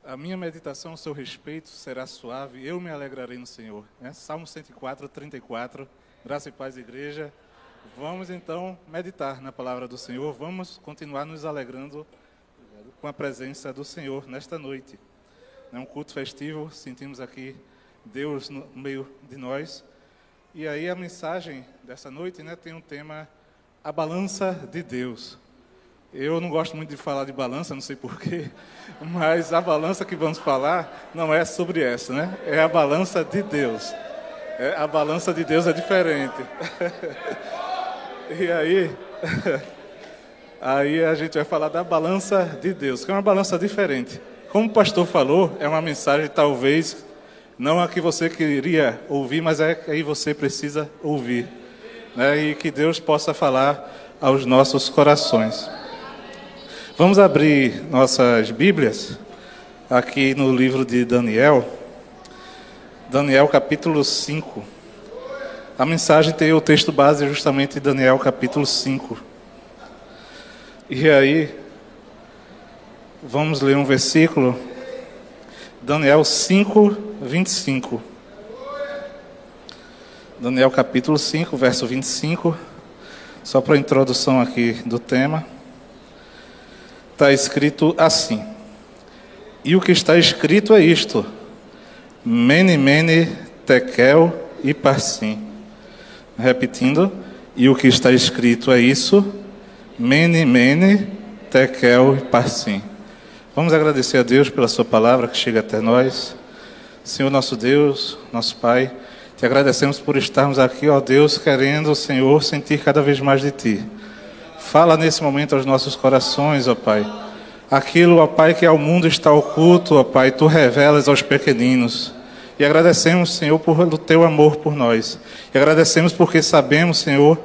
A minha meditação ao seu respeito será suave, eu me alegrarei no Senhor. Salmo 104, 34, graça e paz, igreja. Vamos então meditar na palavra do Senhor, vamos continuar nos alegrando com a presença do Senhor nesta noite. É um culto festivo, sentimos aqui Deus no meio de nós. E aí a mensagem dessa noite, tem um tema, a balança de Deus. Eu não gosto muito de falar de balança, não sei porquê, mas a balança que vamos falar não é sobre essa, É a balança de Deus. A balança de Deus é diferente. E aí a gente vai falar da balança de Deus, que é uma balança diferente. Como o pastor falou, é uma mensagem talvez não a que você queria ouvir, mas é que aí você precisa ouvir, E que Deus possa falar aos nossos corações. Vamos abrir nossas Bíblias aqui no livro de Daniel. Daniel capítulo 5. A mensagem tem o texto base justamente de Daniel capítulo 5. E aí, vamos ler um versículo. Daniel 5, 25. Daniel capítulo 5, verso 25. Só para a introdução aqui do tema. Está escrito assim: e o que está escrito é isto: Mene, Mene, Tekel e Parsim. Repetindo, e o que está escrito é isso: Mene, Mene, Tekel e Parsim. Vamos agradecer a Deus pela sua palavra que chega até nós. Senhor nosso Deus, nosso Pai, te agradecemos por estarmos aqui, ó Deus, querendo, Senhor, sentir cada vez mais de Ti. Fala nesse momento aos nossos corações, ó Pai. Aquilo, ó Pai, que ao mundo está oculto, ó Pai, Tu revelas aos pequeninos. E agradecemos, Senhor, pelo Teu amor por nós. E agradecemos porque sabemos, Senhor,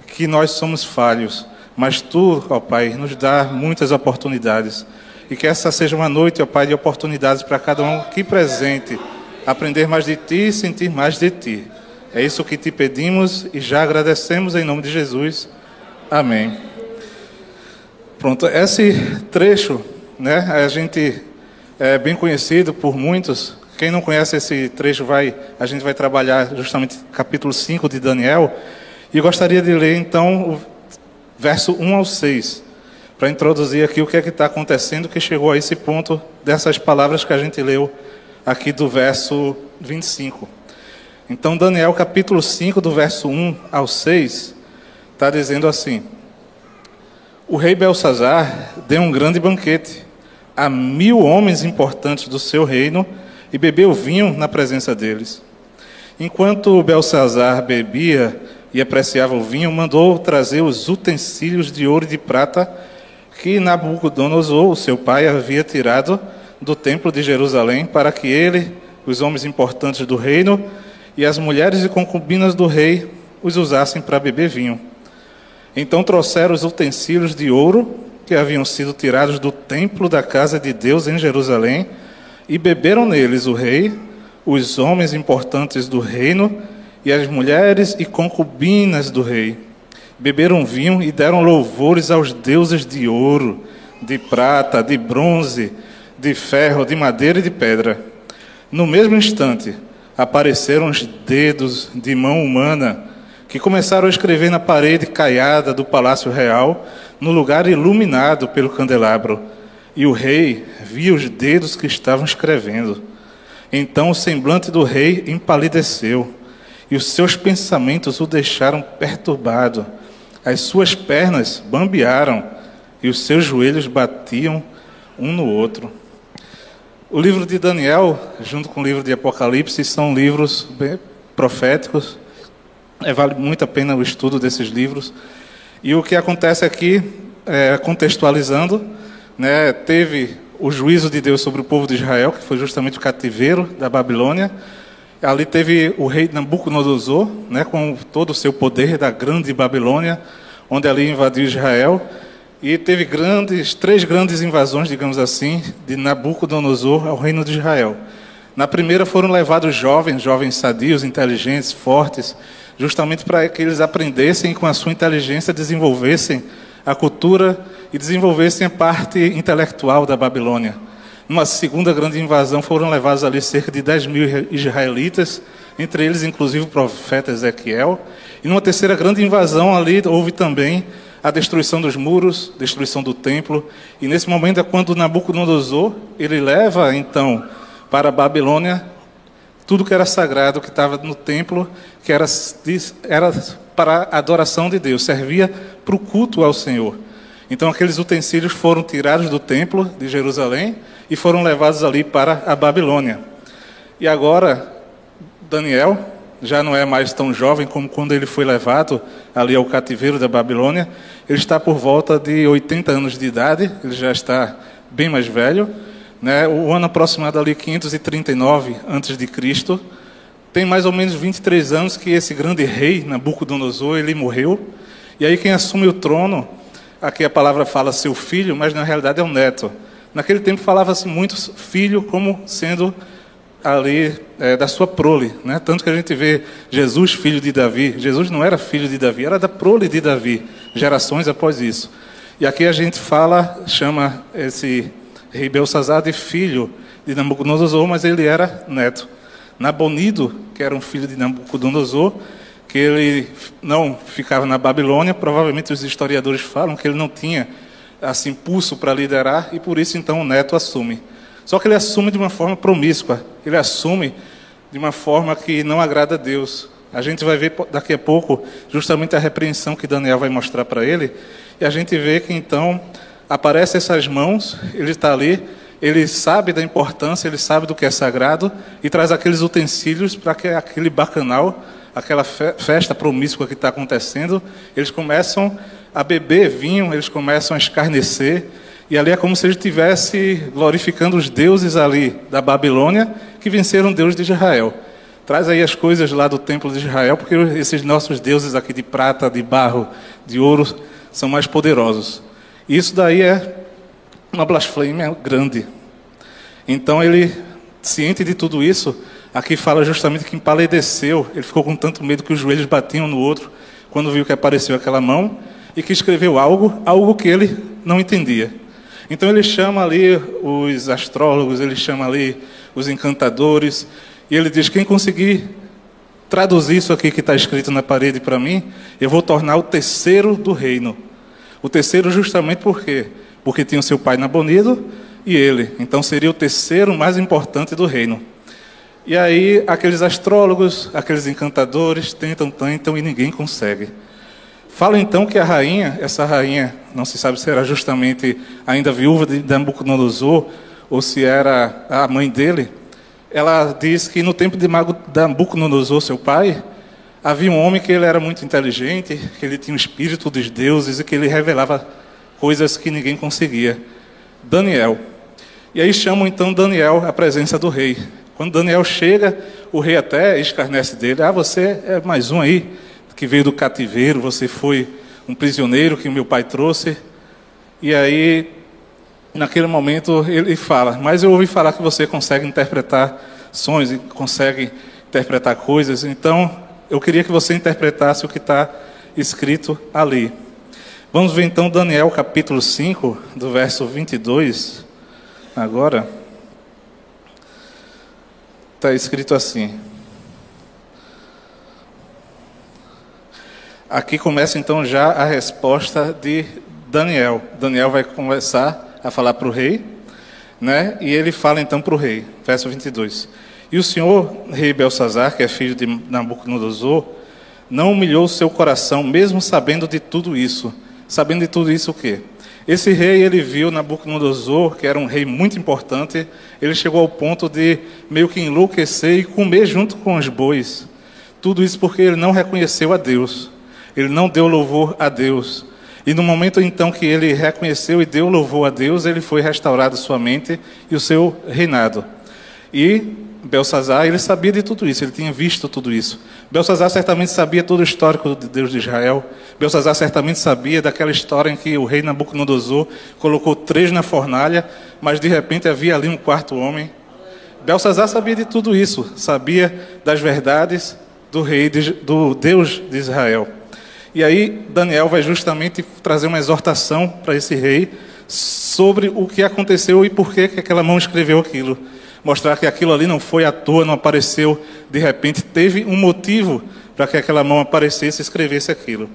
que nós somos falhos. Mas Tu, ó Pai, nos dá muitas oportunidades. E que essa seja uma noite, ó Pai, de oportunidades para cada um aqui presente. Aprender mais de Ti e sentir mais de Ti. É isso que Te pedimos e já agradecemos em nome de Jesus. Amém. Pronto, esse trecho, a gente é bem conhecido por muitos. Quem não conhece esse trecho, a gente vai trabalhar justamente capítulo 5 de Daniel. E eu gostaria de ler, então, o verso 1 ao 6, para introduzir aqui o que é que está acontecendo, que chegou a esse ponto dessas palavras que a gente leu aqui do verso 25. Então, Daniel capítulo 5, do verso 1 ao 6, está dizendo assim: o rei Belsazar deu um grande banquete a 1000 homens importantes do seu reino e bebeu vinho na presença deles. Enquanto Belsazar bebia e apreciava o vinho, mandou trazer os utensílios de ouro e de prata que Nabucodonosor, o seu pai, havia tirado do templo de Jerusalém, para que ele, os homens importantes do reino e as mulheres e concubinas do rei os usassem para beber vinho. Então trouxeram os utensílios de ouro que haviam sido tirados do templo da casa de Deus em Jerusalém e beberam neles o rei, os homens importantes do reino e as mulheres e concubinas do rei. Beberam vinho e deram louvores aos deuses de ouro, de prata, de bronze, de ferro, de madeira e de pedra. No mesmo instante, apareceram os dedos de mão humana que começaram a escrever na parede caiada do palácio real, no lugar iluminado pelo candelabro. E o rei via os dedos que estavam escrevendo. Então o semblante do rei empalideceu, e os seus pensamentos o deixaram perturbado. As suas pernas bambearam, e os seus joelhos batiam um no outro. O livro de Daniel, junto com o livro de Apocalipse, são livros bem proféticos. Vale muito a pena o estudo desses livros. E o que acontece aqui, contextualizando, teve o juízo de Deus sobre o povo de Israel, que foi justamente o cativeiro da Babilônia. Ali teve o rei Nabucodonosor, com todo o seu poder da grande Babilônia, onde ali invadiu Israel. E teve três grandes invasões, digamos assim, de Nabucodonosor ao reino de Israel. Na primeira foram levados jovens sadios, inteligentes, fortes, justamente para que eles aprendessem com a sua inteligência, desenvolvessem a cultura e desenvolvessem a parte intelectual da Babilônia. Numa segunda grande invasão foram levados ali cerca de 10 mil israelitas, entre eles inclusive o profeta Ezequiel. E numa terceira grande invasão ali houve também a destruição dos muros, destruição do templo. E nesse momento é quando Nabucodonosor, ele leva então para a Babilônia tudo que era sagrado, que estava no templo, que era para a adoração de Deus, servia para o culto ao Senhor. Então aqueles utensílios foram tirados do templo de Jerusalém e foram levados ali para a Babilônia. E agora, Daniel já não é mais tão jovem como quando ele foi levado ali ao cativeiro da Babilônia. Ele está por volta de 80 anos de idade, ele já está bem mais velho, né? O ano aproximado ali 539 a.C. Tem mais ou menos 23 anos que esse grande rei Nabucodonosor, ele morreu. E aí quem assume o trono, aqui a palavra fala seu filho, mas na realidade é o neto. Naquele tempo falava-se muito filho como sendo ali da sua prole, né? Tanto que a gente vê Jesus, filho de Davi. Jesus não era filho de Davi, era da prole de Davi, gerações após isso. E aqui a gente chama esse rei Belsazar de filho de Nabucodonosor, mas ele era neto. Nabonido, que era um filho de Nabucodonosor, que ele não ficava na Babilônia, provavelmente os historiadores falam que ele não tinha assim pulso para liderar, e por isso então o neto assume. Só que ele assume de uma forma promíscua, ele assume de uma forma que não agrada a Deus. A gente vai ver daqui a pouco justamente a repreensão que Daniel vai mostrar para ele, e a gente vê que então aparecem essas mãos, ele está ali, ele sabe da importância, ele sabe do que é sagrado, e traz aqueles utensílios para que aquele bacanal, aquela festa promíscua que está acontecendo, eles começam a beber vinho, eles começam a escarnecer, e ali é como se ele estivesse glorificando os deuses ali da Babilônia, que venceram o Deus de Israel. Traz aí as coisas lá do templo de Israel, porque esses nossos deuses aqui de prata, de barro, de ouro, são mais poderosos. Isso daí é uma blasfêmia grande. Então ele, ciente de tudo isso, aqui fala justamente que empalideceu, ele ficou com tanto medo que os joelhos batiam no outro, quando viu que apareceu aquela mão, e que escreveu algo que ele não entendia. Então ele chama ali os astrólogos, ele chama ali os encantadores, e ele diz, quem conseguir traduzir isso aqui que está escrito na parede para mim, eu vou tornar o terceiro do reino. O terceiro justamente por quê? Porque tinha o seu pai Nabonido e ele. Então seria o terceiro mais importante do reino. E aí aqueles astrólogos, aqueles encantadores tentam e ninguém consegue. Fala então que a rainha, essa rainha, não se sabe se era justamente ainda viúva de Nabucodonosor ou se era a mãe dele. Ela diz que no tempo de Nabucodonosor, seu pai, havia um homem que ele era muito inteligente, que ele tinha o espírito dos deuses e que ele revelava coisas que ninguém conseguia. Daniel. E aí chamam então Daniel à presença do rei. Quando Daniel chega, o rei até escarnece dele. Você é mais um aí que veio do cativeiro, você foi um prisioneiro que o meu pai trouxe. E aí, naquele momento, ele fala, mas eu ouvi falar que você consegue interpretar sonhos, e consegue interpretar coisas, então eu queria que você interpretasse o que está escrito ali. Vamos ver então Daniel capítulo 5, do verso 22, agora. Está escrito assim. Aqui começa então já a resposta de Daniel. Daniel vai começar a falar para o rei, né? E ele fala então para o rei, verso 22. E o senhor, rei Belsazar, que é filho de Nabucodonosor, não humilhou o seu coração, mesmo sabendo de tudo isso. Sabendo de tudo isso o quê? Esse rei, ele viu Nabucodonosor, que era um rei muito importante, ele chegou ao ponto de meio que enlouquecer e comer junto com os bois. Tudo isso porque ele não reconheceu a Deus. Ele não deu louvor a Deus. E no momento então que ele reconheceu e deu louvor a Deus, ele foi restaurado sua mente e o seu reinado. E Belsazar, ele sabia de tudo isso, ele tinha visto tudo isso. Belsazar certamente sabia todo o histórico de Deus de Israel. Belsazar certamente sabia daquela história em que o rei Nabucodonosor colocou 3 na fornalha, mas de repente havia ali um 4º homem. Belsazar sabia de tudo isso, sabia das verdades do rei, do Deus de Israel. E aí Daniel vai justamente trazer uma exortação para esse rei sobre o que aconteceu e por que aquela mão escreveu aquilo. Mostrar que aquilo ali não foi à toa, não apareceu de repente, teve um motivo para que aquela mão aparecesse e escrevesse aquilo.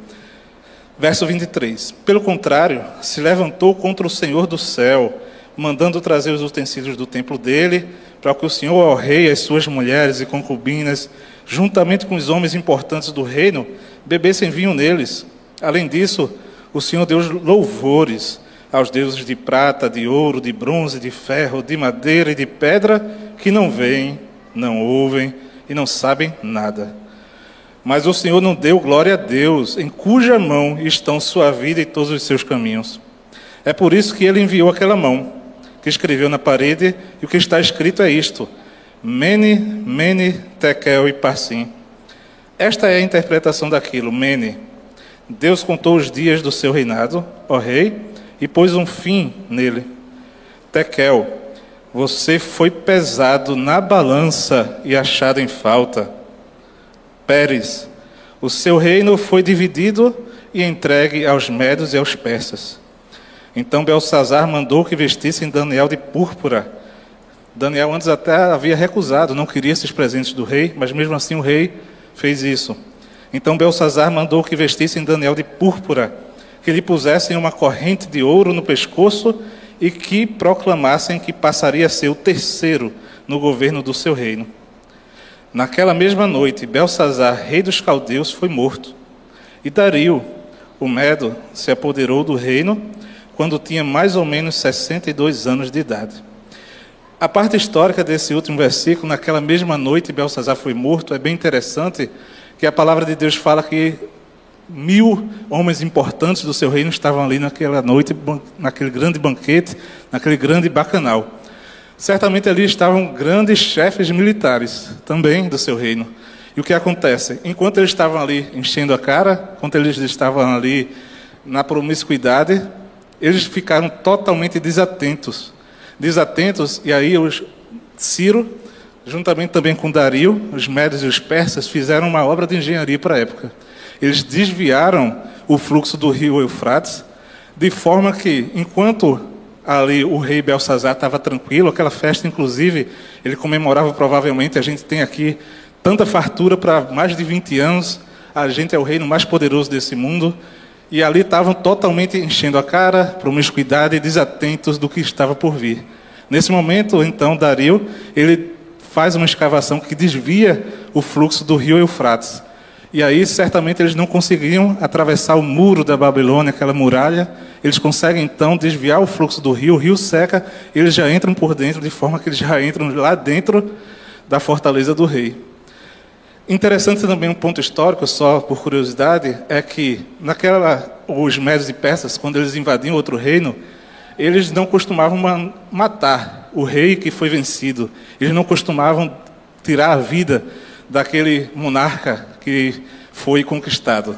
Verso 23. Pelo contrário, se levantou contra o Senhor do céu, mandando trazer os utensílios do templo dele, para que o Senhor, ó rei, as suas mulheres e concubinas, juntamente com os homens importantes do reino, bebessem vinho neles. Além disso, o Senhor deu louvores aos deuses de prata, de ouro, de bronze, de ferro, de madeira e de pedra, que não veem, não ouvem e não sabem nada. Mas o Senhor não deu glória a Deus, em cuja mão estão sua vida e todos os seus caminhos. É por isso que ele enviou aquela mão, que escreveu na parede, e o que está escrito é isto: Mene, Mene, Tekel e Parsim. Esta é a interpretação daquilo, Mene. Deus contou os dias do seu reinado, ó rei, e pôs um fim nele. Tekel, você foi pesado na balança e achado em falta. Pérez, o seu reino foi dividido e entregue aos medos e aos persas. Então Belsazar mandou que vestissem Daniel de púrpura. Daniel antes até havia recusado, não queria esses presentes do rei, mas mesmo assim o rei fez isso. Então Belsazar mandou que vestissem Daniel de púrpura, que lhe pusessem uma corrente de ouro no pescoço e que proclamassem que passaria a ser o terceiro no governo do seu reino. Naquela mesma noite, Belsazar, rei dos caldeus, foi morto. E Dario, o Medo, se apoderou do reino quando tinha mais ou menos 62 anos de idade. A parte histórica desse último versículo, naquela mesma noite Belsazar foi morto, é bem interessante, que a palavra de Deus fala que 1000 homens importantes do seu reino estavam ali naquela noite, naquele grande banquete, naquele grande bacanal. Certamente ali estavam grandes chefes militares também do seu reino. E o que acontece? Enquanto eles estavam ali enchendo a cara, enquanto eles estavam ali na promiscuidade, eles ficaram totalmente desatentos. E aí Ciro, juntamente também com Dario, os médios e os persas, fizeram uma obra de engenharia para a época. Eles desviaram o fluxo do rio Eufrates, de forma que, enquanto ali o rei Belsazar estava tranquilo, aquela festa, inclusive, ele comemorava provavelmente, a gente tem aqui tanta fartura para mais de 20 anos, a gente é o reino mais poderoso desse mundo, e ali estavam totalmente enchendo a cara, promiscuidade e desatentos do que estava por vir. Nesse momento, então, Dario, ele faz uma escavação que desvia o fluxo do rio Eufrates. E aí, certamente, eles não conseguiam atravessar o muro da Babilônia, aquela muralha. Eles conseguem, então, desviar o fluxo do rio. O rio seca, eles já entram por dentro, de forma que eles já entram lá dentro da fortaleza do rei. Interessante também um ponto histórico, só por curiosidade, é que os médios e persas, quando eles invadiam outro reino, eles não costumavam matar o rei que foi vencido. Eles não costumavam tirar a vida daquele monarca que foi conquistado.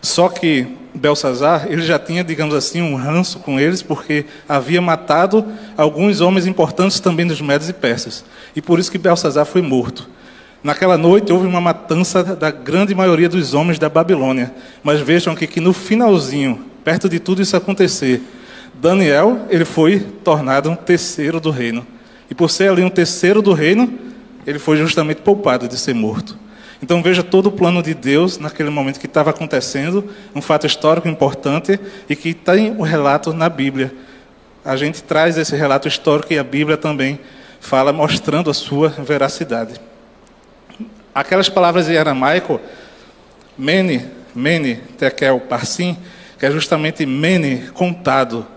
Só que Belsazar, ele já tinha, digamos assim, um ranço com eles, porque havia matado alguns homens importantes também dos médios e persas. E por isso que Belsazar foi morto. Naquela noite houve uma matança da grande maioria dos homens da Babilônia. Mas vejam que no finalzinho, perto de tudo isso acontecer, Daniel, ele foi tornado um terceiro do reino. E por ser ali um terceiro do reino, ele foi justamente poupado de ser morto. Então veja todo o plano de Deus naquele momento que estava acontecendo, um fato histórico importante e que tem o relato na Bíblia. A gente traz esse relato histórico e a Bíblia também fala, mostrando a sua veracidade. Aquelas palavras em aramaico, Mene, Mene, Tekel, Parsim, que é justamente Mene, contado,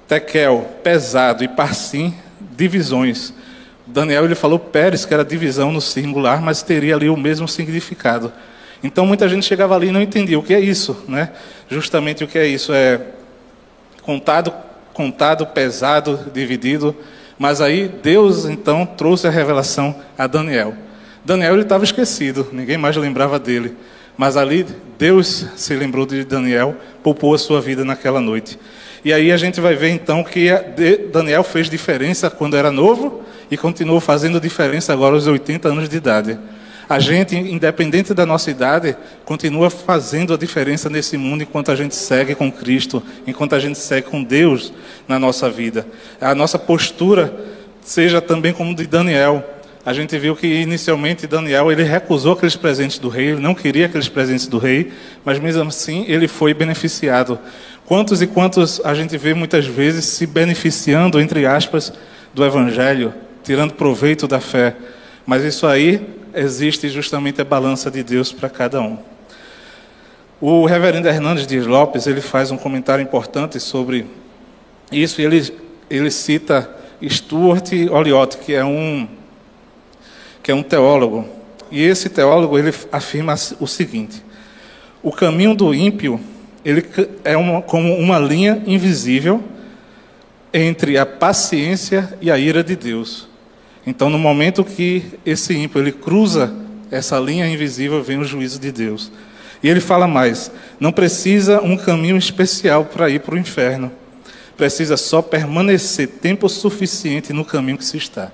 Tekel, pesado, e Parsim, divisões. Daniel ele falou Pérez, que era divisão no singular, mas teria ali o mesmo significado. Então muita gente chegava ali e não entendia o que é isso, né? Justamente o que é isso, é contado, pesado, dividido. Mas aí Deus então trouxe a revelação a Daniel. Daniel ele estava esquecido, ninguém mais lembrava dele. Mas ali Deus se lembrou de Daniel, poupou a sua vida naquela noite. E aí a gente vai ver então que Daniel fez diferença quando era novo e continuou fazendo diferença agora aos 80 anos de idade. A gente, independente da nossa idade, continua fazendo a diferença nesse mundo enquanto a gente segue com Cristo, enquanto a gente segue com Deus na nossa vida. A nossa postura seja também como de Daniel. A gente viu que inicialmente Daniel ele recusou aqueles presentes do rei, ele não queria aqueles presentes do rei, mas mesmo assim ele foi beneficiado. Quantos e quantos a gente vê muitas vezes se beneficiando, entre aspas, do Evangelho, tirando proveito da fé. Mas isso aí existe justamente a balança de Deus para cada um. O reverendo Hernandes Dias Lopes ele faz um comentário importante sobre isso e ele cita Stuart Olliott, que é um teólogo. E esse teólogo ele afirma o seguinte: o caminho do ímpio ele é como uma linha invisível entre a paciência e a ira de Deus. Então, no momento que esse ímpio ele cruza essa linha invisível, vem o juízo de Deus. E ele fala mais: não precisa um caminho especial para ir para o inferno. Precisa só permanecer tempo suficiente no caminho que se está.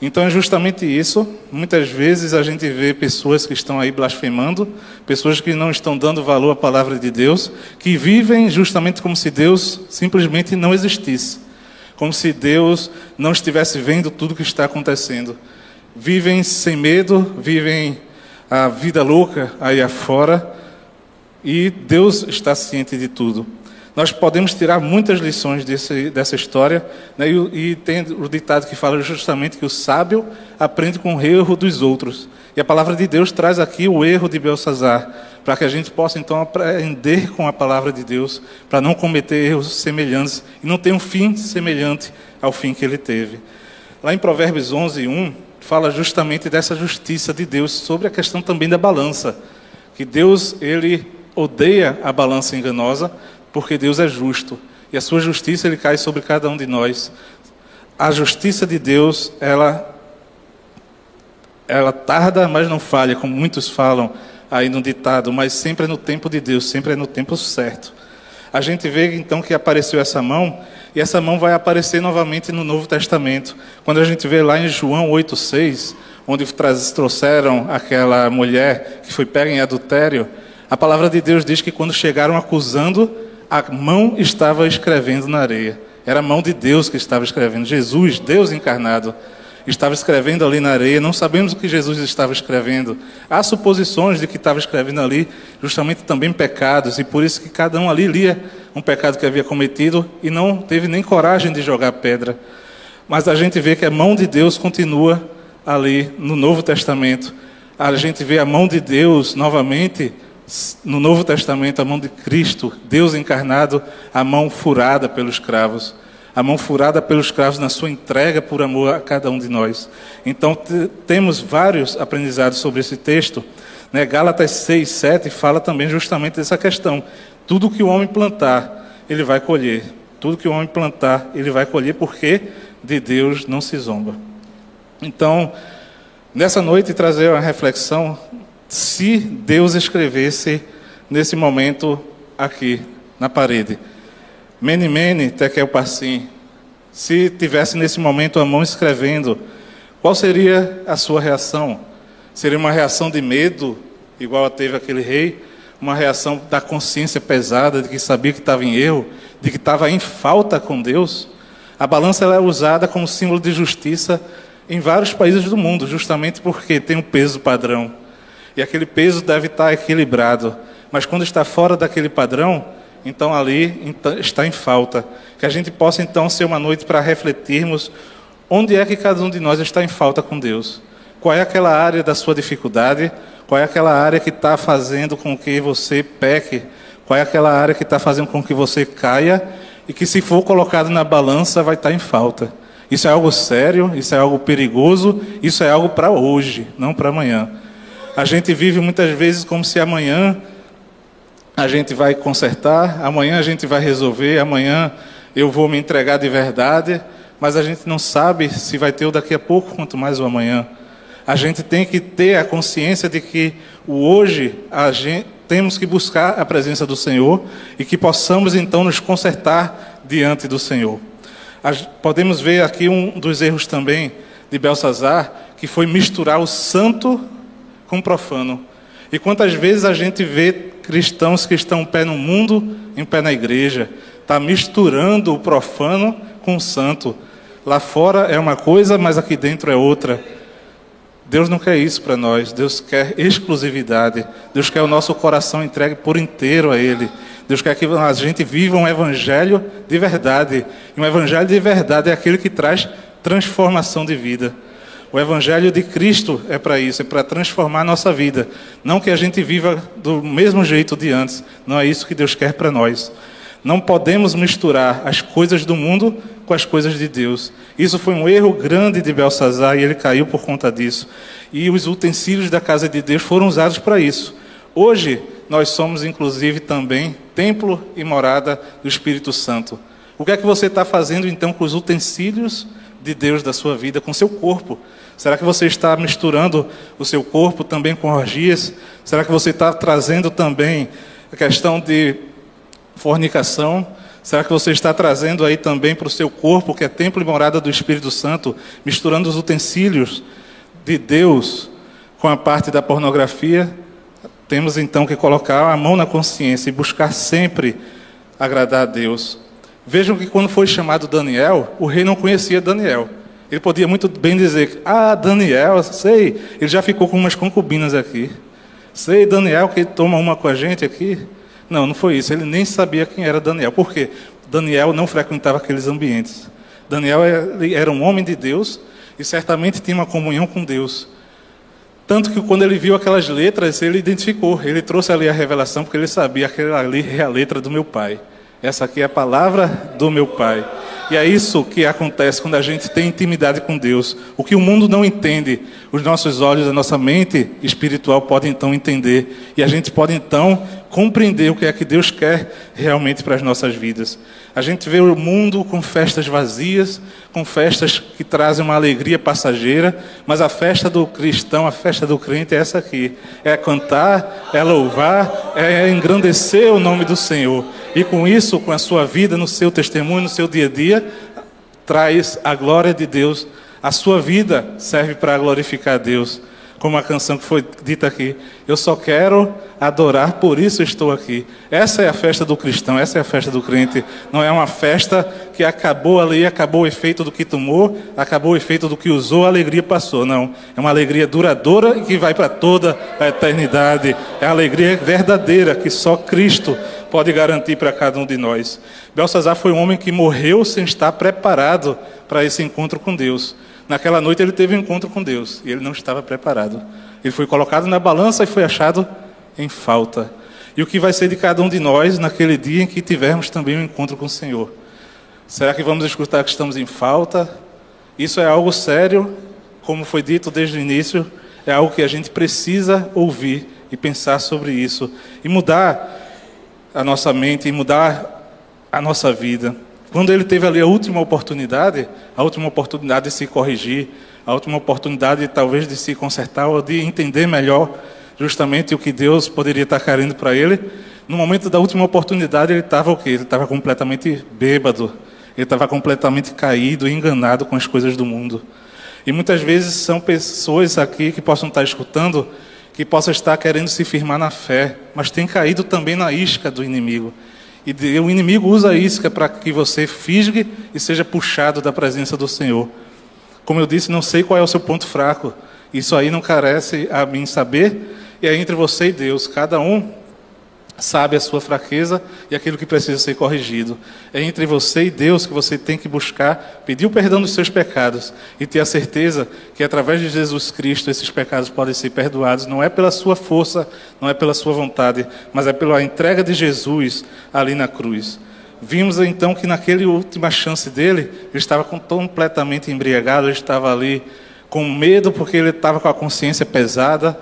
Então é justamente isso. Muitas vezes a gente vê pessoas que estão aí blasfemando, pessoas que não estão dando valor à palavra de Deus, que vivem justamente como se Deus simplesmente não existisse, como se Deus não estivesse vendo tudo o que está acontecendo. Vivem sem medo, vivem a vida louca aí afora, e Deus está ciente de tudo. Nós podemos tirar muitas lições dessa história, né? E tem o ditado que fala justamente que o sábio aprende com o erro dos outros. E a palavra de Deus traz aqui o erro de Belsazar, para que a gente possa então aprender com a palavra de Deus, para não cometer erros semelhantes e não ter um fim semelhante ao fim que ele teve. Lá em Provérbios 11:1, fala justamente dessa justiça de Deus sobre a questão também da balança, que Deus ele odeia a balança enganosa, porque Deus é justo, e a sua justiça ele cai sobre cada um de nós. A justiça de Deus, ela tarda, mas não falha, como muitos falam aí no ditado, mas sempre é no tempo de Deus, sempre é no tempo certo. A gente vê então que apareceu essa mão, e essa mão vai aparecer novamente no Novo Testamento. Quando a gente vê lá em João 8:6, onde trouxeram aquela mulher que foi pega em adultério, a palavra de Deus diz que quando chegaram acusando, a mão estava escrevendo na areia. Era a mão de Deus que estava escrevendo. Jesus, Deus encarnado, estava escrevendo ali na areia. Não sabemos o que Jesus estava escrevendo. Há suposições de que estava escrevendo ali justamente também pecados, e por isso que cada um ali lia um pecado que havia cometido e não teve nem coragem de jogar pedra. Mas a gente vê que a mão de Deus continua ali no Novo Testamento. A gente vê a mão de Deus novamente no Novo Testamento, a mão de Cristo, Deus encarnado, a mão furada pelos cravos. A mão furada pelos cravos na sua entrega por amor a cada um de nós. Então, temos vários aprendizados sobre esse texto, né? Gálatas 6:7 fala também justamente dessa questão. Tudo que o homem plantar, ele vai colher. Tudo que o homem plantar, ele vai colher, porque de Deus não se zomba. Então, nessa noite, trazer uma reflexão: se Deus escrevesse nesse momento aqui na parede, Mene, Mene, Tekel, Parsim, se tivesse nesse momento a mão escrevendo, qual seria a sua reação? Seria uma reação de medo, igual teve aquele rei? Uma reação da consciência pesada, de que sabia que estava em erro, de que estava em falta com Deus? A balança ela é usada como símbolo de justiça em vários países do mundo, justamente porque tem um peso padrão. E aquele peso deve estar equilibrado. Mas quando está fora daquele padrão, então ali está em falta. Que a gente possa então ser uma noite para refletirmos onde é que cada um de nós está em falta com Deus. Qual é aquela área da sua dificuldade? Qual é aquela área que está fazendo com que você peque? Qual é aquela área que está fazendo com que você caia? E que se for colocado na balança vai estar em falta. Isso é algo sério, isso é algo perigoso, isso é algo para hoje, não para amanhã. A gente vive muitas vezes como se amanhã a gente vai consertar, amanhã a gente vai resolver, amanhã eu vou me entregar de verdade, mas a gente não sabe se vai ter o daqui a pouco, quanto mais o amanhã. A gente tem que ter a consciência de que o hoje temos que buscar a presença do Senhor e que possamos então nos consertar diante do Senhor. Podemos ver aqui um dos erros também de Belsazar, que foi misturar o santo com o profano. E quantas vezes a gente vê cristãos que estão pé no mundo, em pé na igreja, está misturando o profano com o santo. Lá fora é uma coisa, mas aqui dentro é outra. Deus não quer isso para nós. Deus quer exclusividade. Deus quer o nosso coração entregue por inteiro a Ele. Deus quer que a gente viva um evangelho de verdade. E um evangelho de verdade é aquele que traz transformação de vida. O evangelho de Cristo é para isso, é para transformar a nossa vida. Não que a gente viva do mesmo jeito de antes. Não é isso que Deus quer para nós. Não podemos misturar as coisas do mundo com as coisas de Deus. Isso foi um erro grande de Belsazar e ele caiu por conta disso. E os utensílios da casa de Deus foram usados para isso. Hoje, nós somos inclusive também templo e morada do Espírito Santo. O que é que você está fazendo então com os utensílios de Deus da sua vida, com o seu corpo? Será que você está misturando o seu corpo também com orgias? Será que você está trazendo também a questão de fornicação? Será que você está trazendo aí também para o seu corpo, que é templo e morada do Espírito Santo, misturando os utensílios de Deus com a parte da pornografia? Temos então que colocar a mão na consciência e buscar sempre agradar a Deus. Vejam que quando foi chamado Daniel, o rei não conhecia Daniel. Ele podia muito bem dizer, Daniel, sei, ele já ficou com umas concubinas aqui. Sei, Daniel, que toma uma com a gente aqui. Não foi isso, ele nem sabia quem era Daniel. Por quê? Daniel não frequentava aqueles ambientes. Daniel era um homem de Deus e certamente tinha uma comunhão com Deus. Tanto que quando ele viu aquelas letras, ele identificou, ele trouxe ali a revelação, porque ele sabia que aquela ali é a letra do meu pai. Essa aqui é a palavra do meu pai. E é isso que acontece quando a gente tem intimidade com Deus. O que o mundo não entende, os nossos olhos, a nossa mente espiritual podem então entender. E a gente pode então compreender o que é que Deus quer realmente para as nossas vidas. A gente vê o mundo com festas vazias, com festas que trazem uma alegria passageira, mas a festa do cristão, a festa do crente é essa aqui. É cantar, é louvar, é engrandecer o nome do Senhor. E com isso, com a sua vida, no seu testemunho, no seu dia a dia, traz a glória de Deus. A sua vida serve para glorificar a Deus. Como a canção que foi dita aqui, eu só quero adorar, por isso estou aqui. Essa é a festa do cristão, essa é a festa do crente. Não é uma festa que acabou ali, acabou o efeito do que tomou, acabou o efeito do que usou, a alegria passou. Não, é uma alegria duradoura e que vai para toda a eternidade. É a alegria verdadeira que só Cristo pode garantir para cada um de nós. Belsazar foi um homem que morreu sem estar preparado para esse encontro com Deus. Naquela noite ele teve um encontro com Deus e ele não estava preparado. Ele foi colocado na balança e foi achado em falta. E o que vai ser de cada um de nós naquele dia em que tivermos também um encontro com o Senhor? Será que vamos escutar que estamos em falta? Isso é algo sério, como foi dito desde o início, é algo que a gente precisa ouvir e pensar sobre isso. E mudar a nossa mente, e mudar a nossa vida. Quando ele teve ali a última oportunidade de se corrigir, a última oportunidade talvez de se consertar ou de entender melhor justamente o que Deus poderia estar querendo para ele, no momento da última oportunidade ele estava o quê? Ele estava completamente bêbado, ele estava completamente caído, enganado com as coisas do mundo. E muitas vezes são pessoas aqui que possam estar escutando, que possam estar querendo se firmar na fé, mas tem caído também na isca do inimigo. E o inimigo usa a isca para que você fisgue e seja puxado da presença do Senhor. Como eu disse, não sei qual é o seu ponto fraco. Isso aí não carece a mim saber. E é entre você e Deus. Cada um sabe a sua fraqueza e aquilo que precisa ser corrigido. É entre você e Deus que você tem que buscar, pedir o perdão dos seus pecados e ter a certeza que através de Jesus Cristo esses pecados podem ser perdoados. Não é pela sua força, não é pela sua vontade, mas é pela entrega de Jesus ali na cruz. Vimos então que naquela última chance dele, ele estava completamente embriagado, ele estava ali com medo porque ele estava com a consciência pesada.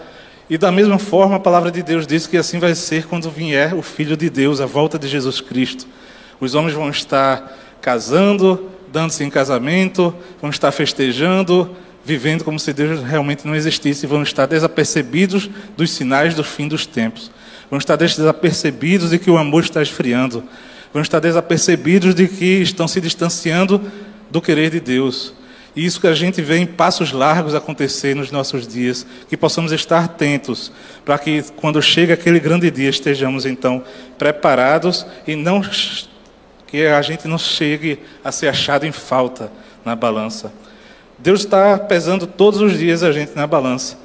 E da mesma forma a palavra de Deus diz que assim vai ser quando vier o Filho de Deus, a volta de Jesus Cristo. Os homens vão estar casando, dando-se em casamento, vão estar festejando, vivendo como se Deus realmente não existisse, vão estar desapercebidos dos sinais do fim dos tempos. Vão estar desapercebidos de que o amor está esfriando. Vão estar desapercebidos de que estão se distanciando do querer de Deus. E isso que a gente vê em passos largos acontecer nos nossos dias, que possamos estar atentos, para que quando chega aquele grande dia estejamos então preparados e não que a gente não chegue a ser achado em falta na balança. Deus está pesando todos os dias a gente na balança.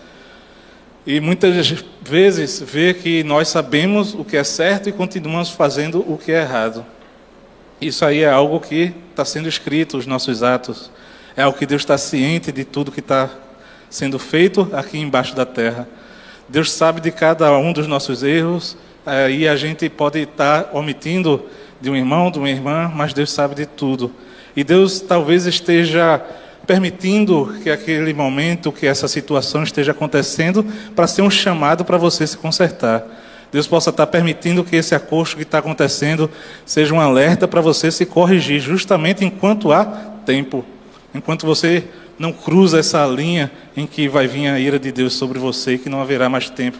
E muitas vezes vê que nós sabemos o que é certo e continuamos fazendo o que é errado. Isso aí é algo que está sendo escrito, os nossos atos. É algo que Deus está ciente de tudo que está sendo feito aqui embaixo da terra. Deus sabe de cada um dos nossos erros, e a gente pode estar omitindo de um irmão, de uma irmã, mas Deus sabe de tudo. E Deus talvez esteja permitindo que aquele momento, que essa situação esteja acontecendo, para ser um chamado para você se consertar. Deus possa estar permitindo que esse acosto que está acontecendo seja um alerta para você se corrigir, justamente enquanto há tempo. Enquanto você não cruza essa linha em que vai vir a ira de Deus sobre você e que não haverá mais tempo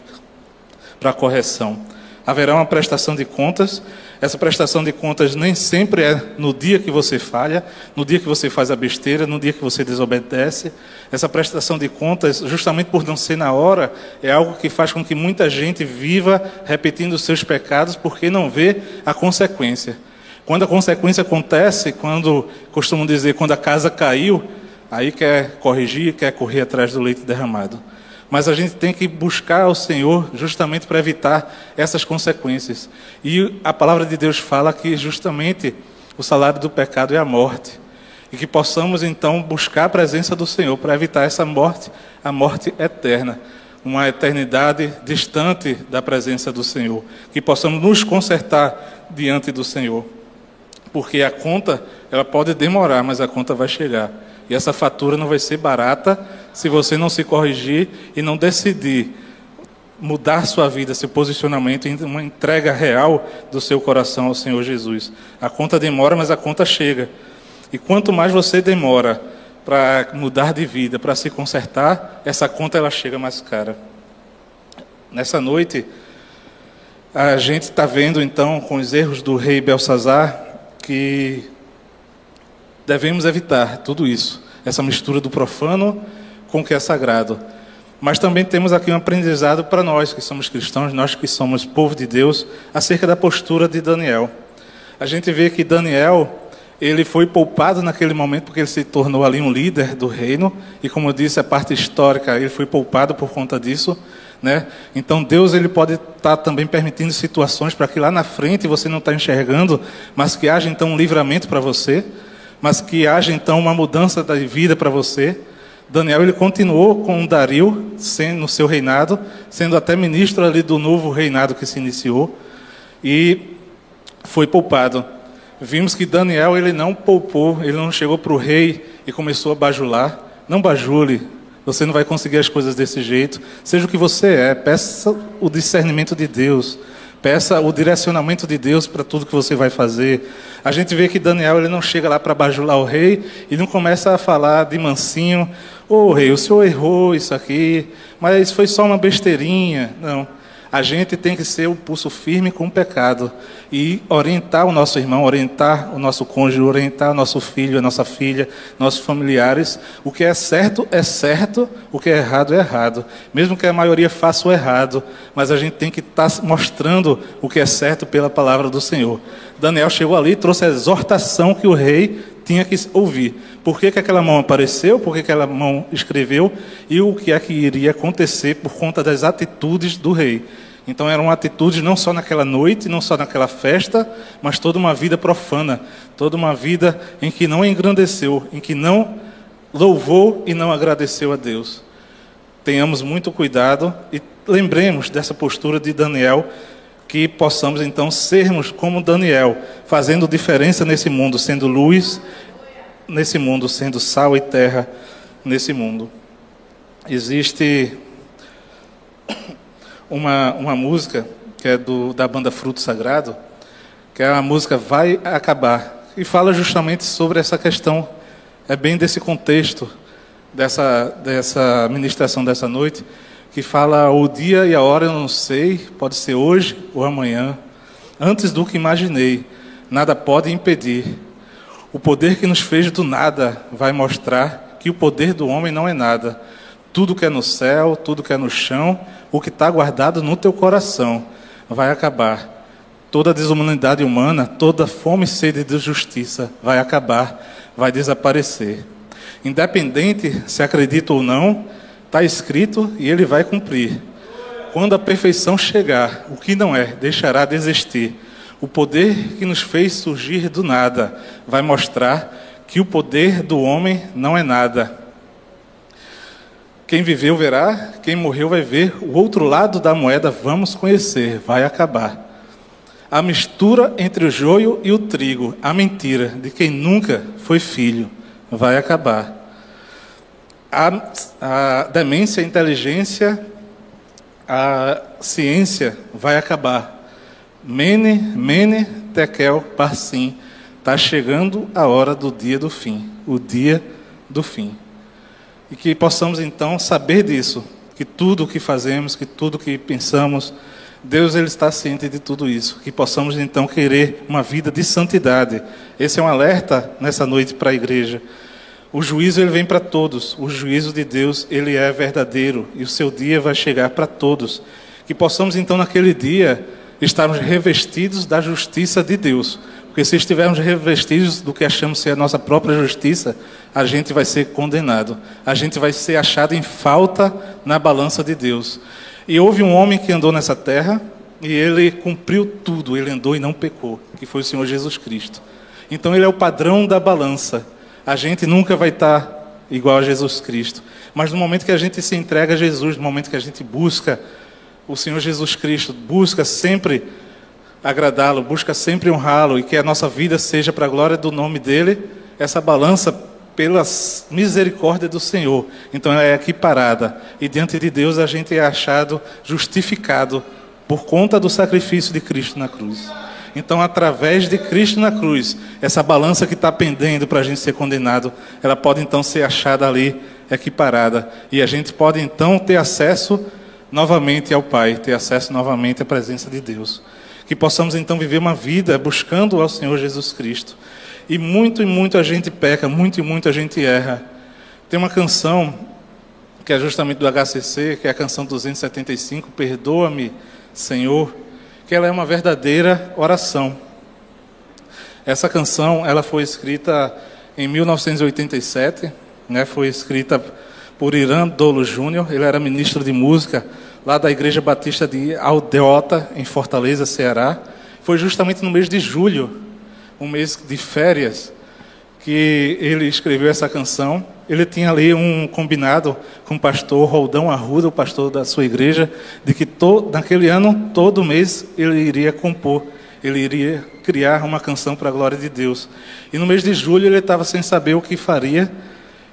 para correção. Haverá uma prestação de contas. Essa prestação de contas nem sempre é no dia que você falha, no dia que você faz a besteira, no dia que você desobedece. Essa prestação de contas, justamente por não ser na hora, é algo que faz com que muita gente viva repetindo os seus pecados porque não vê a consequência. Quando a consequência acontece, quando costumam dizer, quando a casa caiu, aí quer corrigir, quer correr atrás do leite derramado. Mas a gente tem que buscar o Senhor justamente para evitar essas consequências. E a palavra de Deus fala que justamente o salário do pecado é a morte. E que possamos então buscar a presença do Senhor para evitar essa morte, a morte eterna. Uma eternidade distante da presença do Senhor. Que possamos nos consertar diante do Senhor. Porque a conta, ela pode demorar, mas a conta vai chegar. E essa fatura não vai ser barata se você não se corrigir e não decidir mudar sua vida, seu posicionamento em uma entrega real do seu coração ao Senhor Jesus. A conta demora, mas a conta chega. E quanto mais você demora para mudar de vida, para se consertar, essa conta ela chega mais cara. Nessa noite, a gente está vendo então com os erros do rei Belsazar que devemos evitar tudo isso, essa mistura do profano com o que é sagrado. Mas também temos aqui um aprendizado para nós que somos cristãos, nós que somos povo de Deus, acerca da postura de Daniel. A gente vê que Daniel, ele foi poupado naquele momento porque ele se tornou ali um líder do reino, e como eu disse, a parte histórica, ele foi poupado por conta disso, né? Então Deus ele pode estar também permitindo situações para que lá na frente você não está enxergando, mas que haja então um livramento para você, mas que haja então uma mudança da vida para você. Daniel ele continuou com Dario no seu reinado, sendo até ministro ali do novo reinado que se iniciou, e foi poupado. Vimos que Daniel ele não poupou, ele não chegou para o rei e começou a bajular. Não bajule, você não vai conseguir as coisas desse jeito. Seja o que você é, peça o discernimento de Deus, peça o direcionamento de Deus para tudo que você vai fazer. A gente vê que Daniel ele não chega lá para bajular o rei e não começa a falar de mansinho: ô rei, o senhor errou isso aqui, mas foi só uma besteirinha. Não. A gente tem que ser um pulso firme com o pecado e orientar o nosso irmão, orientar o nosso cônjuge, orientar o nosso filho, a nossa filha, nossos familiares. O que é certo, o que é errado. Mesmo que a maioria faça o errado, mas a gente tem que estar mostrando o que é certo pela palavra do Senhor. Daniel chegou ali e trouxe a exortação que o rei tinha que ouvir. Por que aquela mão apareceu, por que aquela mão escreveu e o que é que iria acontecer por conta das atitudes do rei. Então eram atitudes não só naquela noite, não só naquela festa, mas toda uma vida profana, toda uma vida em que não engrandeceu, em que não louvou e não agradeceu a Deus. Tenhamos muito cuidado e lembremos dessa postura de Daniel, que possamos então sermos como Daniel, fazendo diferença nesse mundo, sendo luz nesse mundo, sendo sal e terra nesse mundo. Existe uma música que é da banda Fruto Sagrado, que é a música Vai Acabar, e fala justamente sobre essa questão, é bem desse contexto dessa ministração dessa noite, que fala: o dia e a hora eu não sei, pode ser hoje ou amanhã, antes do que imaginei, nada pode impedir. O poder que nos fez do nada vai mostrar que o poder do homem não é nada. Tudo que é no céu, tudo que é no chão, o que está guardado no teu coração vai acabar. Toda a desumanidade humana, toda fome e sede de justiça vai acabar, vai desaparecer. Independente se acredita ou não, está escrito e ele vai cumprir. Quando a perfeição chegar, o que não é, deixará de existir. O poder que nos fez surgir do nada vai mostrar que o poder do homem não é nada. Quem viveu verá, quem morreu vai ver. O outro lado da moeda vamos conhecer, vai acabar. A mistura entre o joio e o trigo, a mentira de quem nunca foi filho, vai acabar. A demência, a inteligência, a ciência vai acabar. Mene, tekel, parsim. Está chegando a hora do dia do fim, o dia do fim. E que possamos então saber disso, que tudo o que fazemos, que tudo o que pensamos, Deus ele está ciente de tudo isso. Que possamos então querer uma vida de santidade. Esse é um alerta nessa noite para a igreja. O juízo ele vem para todos. O juízo de Deus ele é verdadeiro e o seu dia vai chegar para todos. Que possamos então naquele dia estarmos revestidos da justiça de Deus. Porque se estivermos revestidos do que achamos ser a nossa própria justiça, a gente vai ser condenado. A gente vai ser achado em falta na balança de Deus. E houve um homem que andou nessa terra e ele cumpriu tudo, ele andou e não pecou, que foi o Senhor Jesus Cristo. Então ele é o padrão da balança. A gente nunca vai estar igual a Jesus Cristo. Mas no momento que a gente se entrega a Jesus, no momento que a gente busca o Senhor Jesus Cristo, busca sempre agradá-lo, busca sempre honrá-lo e que a nossa vida seja para a glória do nome dele, essa balança pela misericórdia do Senhor. Então ela é equiparada. E diante de Deus a gente é achado justificado por conta do sacrifício de Cristo na cruz. Então através de Cristo na cruz, essa balança que está pendendo para a gente ser condenado, ela pode então ser achada ali, equiparada. E a gente pode então ter acesso novamente ao Pai, ter acesso novamente à presença de Deus. Que possamos então viver uma vida buscando ao Senhor Jesus Cristo. E muito a gente peca, muito a gente erra. Tem uma canção, que é justamente do HCC, que é a canção 275, Perdoa-me, Senhor, que ela é uma verdadeira oração. Essa canção, ela foi escrita em 1987, né, foi escrita por Irã Dolo Júnior, ele era ministro de música lá da Igreja Batista de Aldeota, em Fortaleza, Ceará. Foi justamente no mês de julho, um mês de férias, que ele escreveu essa canção. Ele tinha ali um combinado com o pastor Roldão Arruda, o pastor da sua igreja, de que naquele ano, todo mês, ele iria compor, ele iria criar uma canção para a glória de Deus. E no mês de julho ele estava sem saber o que faria,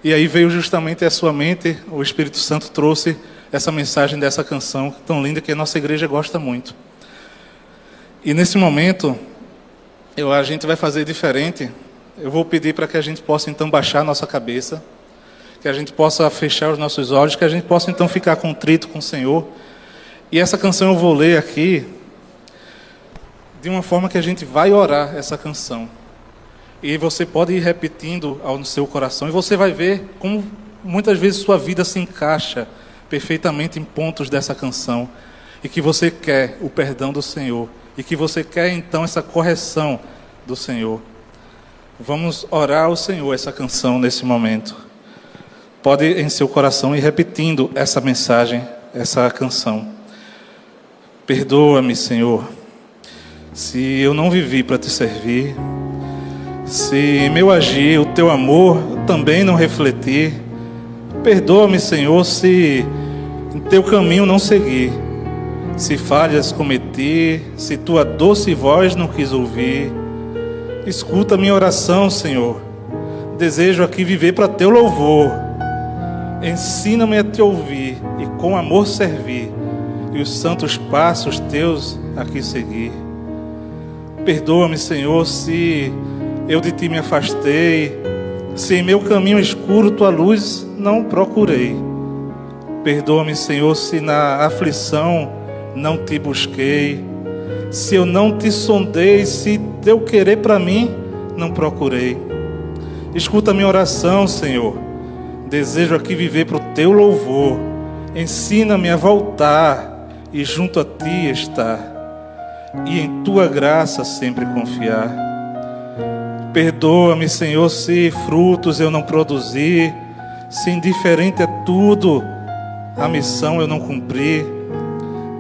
e aí veio justamente à sua mente, o Espírito Santo trouxe essa mensagem dessa canção tão linda que a nossa igreja gosta muito. E nesse momento, a gente vai fazer diferente. Eu vou pedir para que a gente possa então baixar a nossa cabeça, que a gente possa fechar os nossos olhos, que a gente possa então ficar contrito com o Senhor. E essa canção eu vou ler aqui de uma forma que a gente vai orar essa canção. E você pode ir repetindo no seu coração, e você vai ver como muitas vezes sua vida se encaixa perfeitamente em pontos dessa canção, e que você quer o perdão do Senhor, e que você quer então essa correção do Senhor. Vamos orar ao Senhor essa canção nesse momento. Pode em seu coração ir repetindo essa mensagem, essa canção. Perdoa-me, Senhor, se eu não vivi para te servir, se em meu agir o teu amor também não refletir. Perdoa-me, Senhor, se em teu caminho não seguir, se falhas cometi, se tua doce voz não quis ouvir. Escuta minha oração, Senhor, desejo aqui viver para teu louvor. Ensina-me a te ouvir e com amor servir, e os santos passos teus aqui seguir. Perdoa-me, Senhor, se eu de ti me afastei, se em meu caminho escuro tua luz não procurei. Perdoa-me, Senhor, se na aflição não te busquei, se eu não te sondei, se teu querer para mim não procurei. Escuta minha oração, Senhor, Desejo aqui viver para o teu louvor. Ensina-me a voltar e junto a ti estar, e em tua graça sempre confiar. Perdoa-me, Senhor, se frutos eu não produzi, se indiferente a tudo a missão eu não cumpri.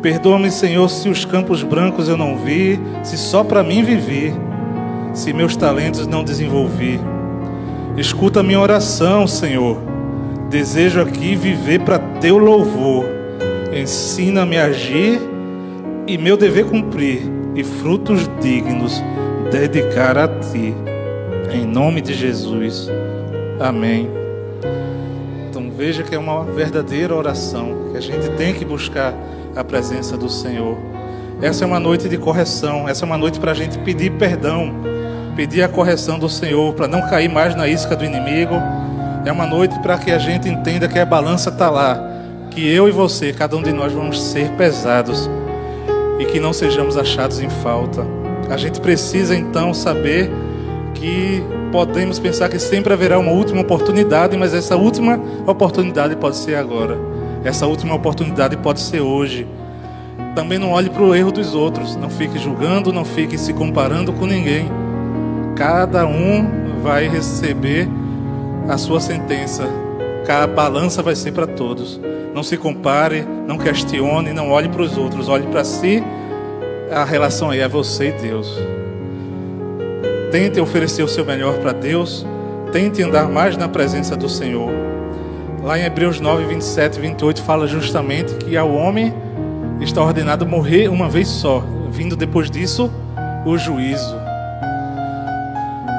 Perdoa-me, Senhor, se os campos brancos eu não vi, se só para mim vivi, se meus talentos não desenvolvi. Escuta a minha oração, Senhor. Desejo aqui viver para teu louvor. Ensina-me a agir e meu dever cumprir, e frutos dignos dedicar a ti. Em nome de Jesus. Amém. Então veja que é uma verdadeira oração, que a gente tem que buscar a presença do Senhor. Essa é uma noite de correção. Essa é uma noite para a gente pedir perdão, pedir a correção do Senhor, para não cair mais na isca do inimigo. É uma noite para que a gente entenda que a balança está lá, que eu e você, cada um de nós vamos ser pesados e que não sejamos achados em falta. A gente precisa então saber que podemos pensar que sempre haverá uma última oportunidade, mas essa última oportunidade pode ser agora. Essa última oportunidade pode ser hoje. Também não olhe para o erro dos outros. Não fique julgando, não fique se comparando com ninguém. Cada um vai receber a sua sentença. A balança vai ser para todos. Não se compare, não questione, não olhe para os outros. Olhe para si. A relação aí é você e Deus. Tente oferecer o seu melhor para Deus. Tente andar mais na presença do Senhor. Lá em Hebreus 9, 27 e 28 fala justamente que ao homem está ordenado morrer uma vez só, vindo depois disso o juízo.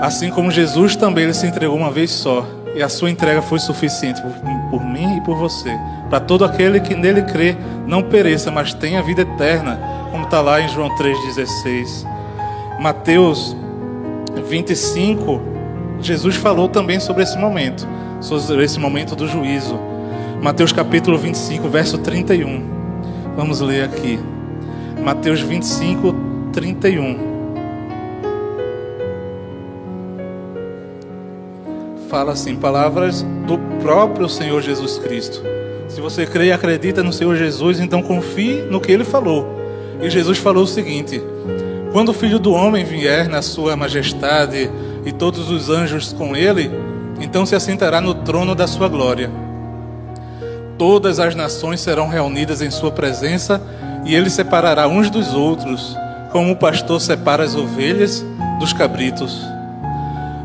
Assim como Jesus também ele se entregou uma vez só, e a sua entrega foi suficiente por mim e por você, para todo aquele que nele crê não pereça, mas tenha vida eterna, como está lá em João 3,16. Mateus 25, Jesus falou também sobre esse momento do juízo. Mateus capítulo 25, verso 31. Vamos ler aqui. Mateus 25, 31. Fala assim, palavras do próprio Senhor Jesus Cristo. Se você crê e acredita no Senhor Jesus, então confie no que Ele falou. E Jesus falou o seguinte: quando o Filho do Homem vier na sua majestade e todos os anjos com Ele, então se assentará no trono da sua glória. Todas as nações serão reunidas em sua presença, e Ele separará uns dos outros, como o pastor separa as ovelhas dos cabritos.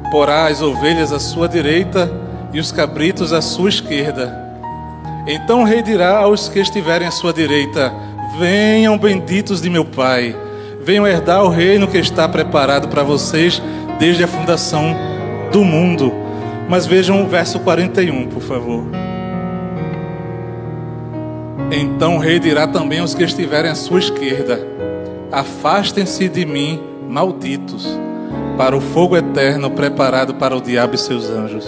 Porá as ovelhas à sua direita e os cabritos à sua esquerda. Então o rei dirá aos que estiverem à sua direita: venham, benditos de meu Pai, venham herdar o reino que está preparado para vocês desde a fundação do mundo. Mas vejam o verso 41, por favor. Então o rei dirá também aos que estiverem à sua esquerda: afastem-se de mim, malditos, para o fogo eterno preparado para o diabo e seus anjos.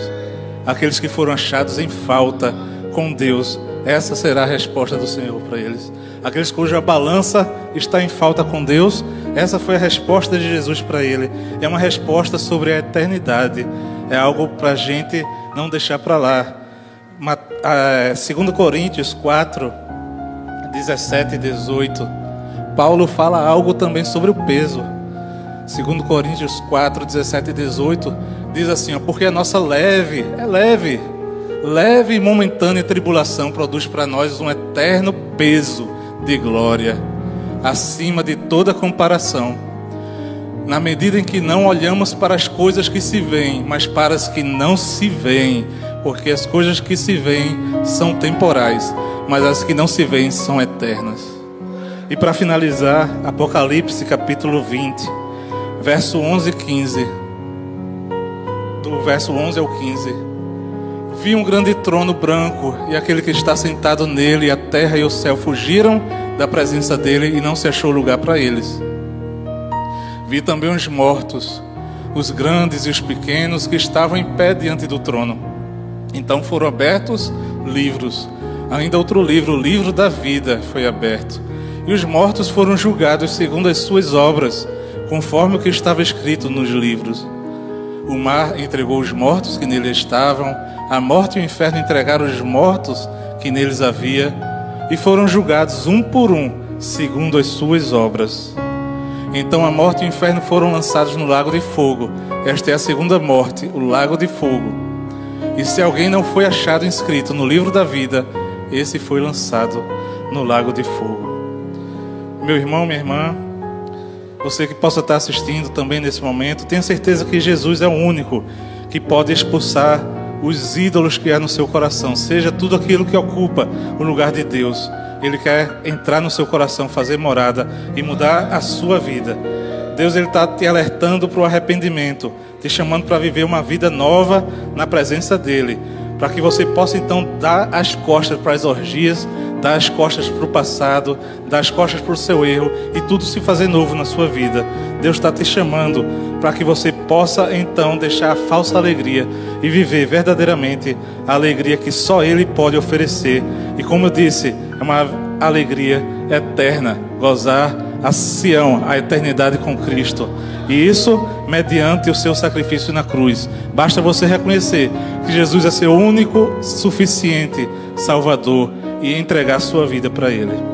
Aqueles que foram achados em falta com Deus, essa será a resposta do Senhor para eles. Aqueles cuja balança está em falta com Deus, essa foi a resposta de Jesus para ele. É uma resposta sobre a eternidade. É algo para a gente não deixar para lá. 2 Coríntios 4, 17 e 18. Paulo fala algo também sobre o peso. 2 Coríntios 4, 17 e 18 diz assim: porque a nossa leve e momentânea tribulação produz para nós um eterno peso de glória, acima de toda comparação, na medida em que não olhamos para as coisas que se veem, mas para as que não se veem, porque as coisas que se veem são temporais, mas as que não se veem são eternas. E para finalizar, Apocalipse capítulo 20, verso 11 e 15. Do verso 11 ao 15. Vi um grande trono branco, e aquele que está sentado nele, a terra e o céu fugiram da presença dele, e não se achou lugar para eles. Vi também os mortos, os grandes e os pequenos, que estavam em pé diante do trono. Então foram abertos livros. Ainda outro livro, o livro da vida, foi aberto. E os mortos foram julgados segundo as suas obras, conforme o que estava escrito nos livros. O mar entregou os mortos que nele estavam, a morte e o inferno entregaram os mortos que neles havia, e foram julgados um por um, segundo as suas obras. Então a morte e o inferno foram lançados no lago de fogo. Esta é a segunda morte, o lago de fogo. E se alguém não foi achado inscrito no livro da vida, esse foi lançado no lago de fogo. Meu irmão, minha irmã, você que possa estar assistindo também nesse momento, tenha certeza que Jesus é o único que pode expulsar os ídolos que há no seu coração, seja tudo aquilo que ocupa o lugar de Deus. Ele quer entrar no seu coração, fazer morada e mudar a sua vida. Deus está te alertando para o arrependimento, te chamando para viver uma vida nova na presença dEle, para que você possa então dar as costas para as orgias, dar as costas para o passado, dar as costas para o seu erro e tudo se fazer novo na sua vida. Deus está te chamando para que você possa então deixar a falsa alegria e viver verdadeiramente a alegria que só Ele pode oferecer. E como eu disse, é uma alegria eterna, gozar a Sião, a eternidade com Cristo. E isso mediante o seu sacrifício na cruz. Basta você reconhecer que Jesus é seu único, suficiente Salvador e entregar a sua vida para Ele.